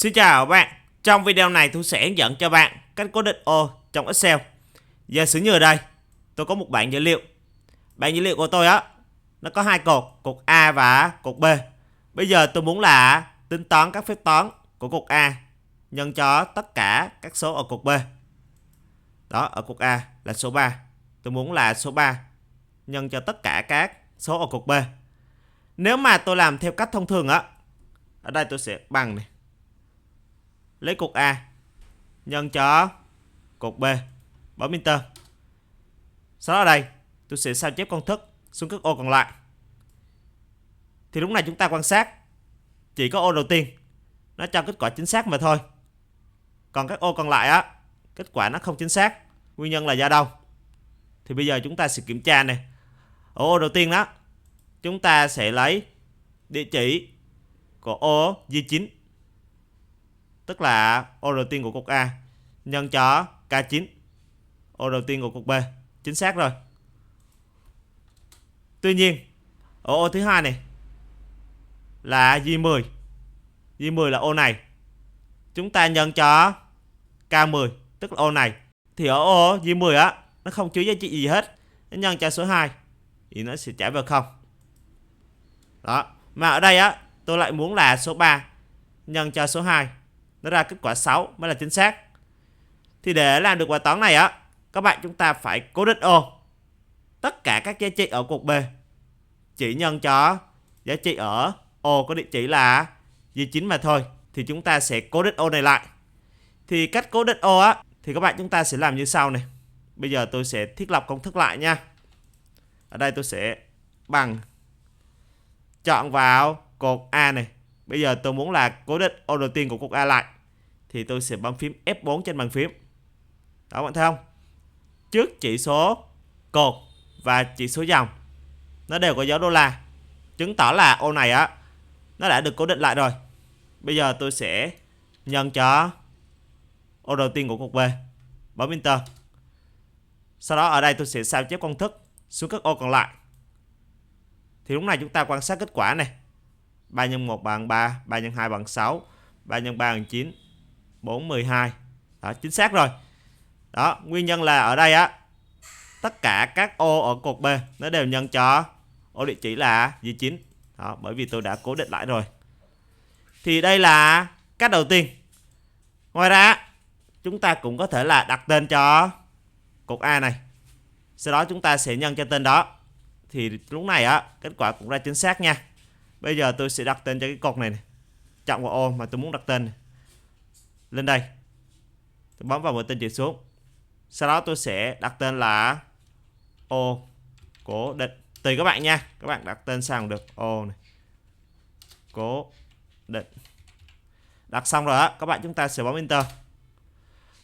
Xin chào các bạn. Trong video này tôi sẽ hướng dẫn cho bạn cách cố định ô trong Excel. Giả sử như ở đây tôi có một bảng dữ liệu. Bảng dữ liệu của tôi nó có hai cột A và cột B. Bây giờ tôi muốn là tính toán các phép toán của cột A nhân cho tất cả các số ở cột B. Đó, ở cột A là số 3. Tôi muốn là số 3 nhân cho tất cả các số ở cột B. Nếu mà tôi làm theo cách thông thường ở đây tôi sẽ bằng này. Lấy cột A nhân cho cột B, bấm Enter. Sau đó ở đây tôi sẽ sao chép công thức xuống các ô còn lại. Thì lúc này chúng ta quan sát chỉ có ô đầu tiên nó cho kết quả chính xác mà thôi. Còn các ô còn lại kết quả nó không chính xác. Nguyên nhân là do đâu? Thì bây giờ chúng ta sẽ kiểm tra này. Ở ô đầu tiên đó, chúng ta sẽ lấy địa chỉ của ô J9, tức là ô đầu tiên của cột A nhân cho K9, ô đầu tiên của cột B. Chính xác rồi. Tuy nhiên ở ô thứ hai này là J10. J10 là ô này. Chúng ta nhân cho K10, tức là ô này. Thì ở ô J10 nó không chứa giá trị gì hết. Nó nhân cho số 2 thì nó sẽ trả về 0. Đó. Mà ở đây tôi lại muốn là số 3 nhân cho số 2, nó ra kết quả 6 mới là chính xác. Thì để làm được bài toán này các bạn chúng ta phải cố định ô. Tất cả các giá trị ở cột B chỉ nhân cho giá trị ở ô có địa chỉ là J9 mà thôi. Thì chúng ta sẽ cố định ô này lại. Thì cách cố định ô thì các bạn chúng ta sẽ làm như sau này. Bây giờ tôi sẽ thiết lập công thức lại nha. Ở đây tôi sẽ bằng, chọn vào cột A này. Bây giờ tôi muốn là cố định ô đầu tiên của cột A lại. Thì tôi sẽ bấm phím F4 trên bàn phím. Đó, bạn thấy không? Trước chỉ số cột và chỉ số dòng nó đều có dấu đô la, chứng tỏ là ô này nó đã được cố định lại rồi. Bây giờ tôi sẽ nhân cho ô đầu tiên của cột B, bấm Enter. Sau đó ở đây tôi sẽ sao chép công thức xuống các ô còn lại. Thì lúc này chúng ta quan sát kết quả này. 3 x 1 bằng 3, 3 x 2 bằng 6, 3 x 3 bằng 9, 4 12. Đó, chính xác rồi. Đó, nguyên nhân là ở đây tất cả các ô ở cột B nó đều nhân cho ô địa chỉ là J9. Đó, bởi vì tôi đã cố định lại rồi. Thì đây là cách đầu tiên. Ngoài ra chúng ta cũng có thể là đặt tên cho cột A này. Sau đó chúng ta sẽ nhân cho tên đó. Thì lúc này kết quả cũng ra chính xác nha. Bây giờ tôi sẽ đặt tên cho cái cột này, chọn vào ô mà tôi muốn đặt tên này. Lên đây tôi bấm vào một tên chỉ xuống. Sau đó tôi sẽ đặt tên là ô cố định. Tùy các bạn nha. Các bạn đặt tên sao cũng được. Ô này, cố định. Đặt xong rồi các bạn chúng ta sẽ bấm Enter.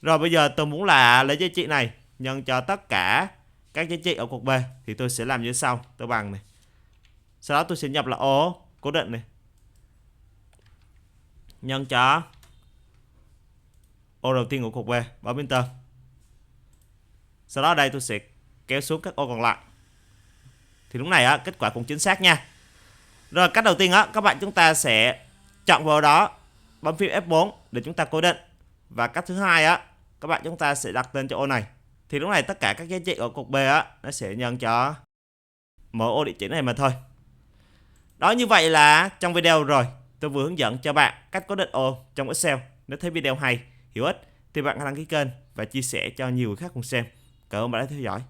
Rồi bây giờ tôi muốn là lấy giá trị này nhân cho tất cả các giá trị ở cột B. Thì tôi sẽ làm như sau. Tôi bằng này. Sau đó tôi sẽ nhập là ô cố định này nhân cho ô đầu tiên của cột B, bấm Enter. Sau đó ở đây tôi sẽ kéo xuống các ô còn lại. Thì lúc này kết quả cũng chính xác nha. Rồi cách đầu tiên các bạn chúng ta sẽ chọn vào đó, bấm phím F4 để chúng ta cố định. Và cách thứ hai các bạn chúng ta sẽ đặt tên cho ô này. Thì lúc này tất cả các giá trị ở cột B nó sẽ nhân cho mỗi ô địa chỉ này mà thôi. Đó, như vậy là trong video rồi tôi vừa hướng dẫn cho bạn cách cố định ô trong Excel. Nếu thấy video hay, hữu ích thì bạn hãy đăng ký kênh và chia sẻ cho nhiều người khác cùng xem. Cảm ơn bạn đã theo dõi.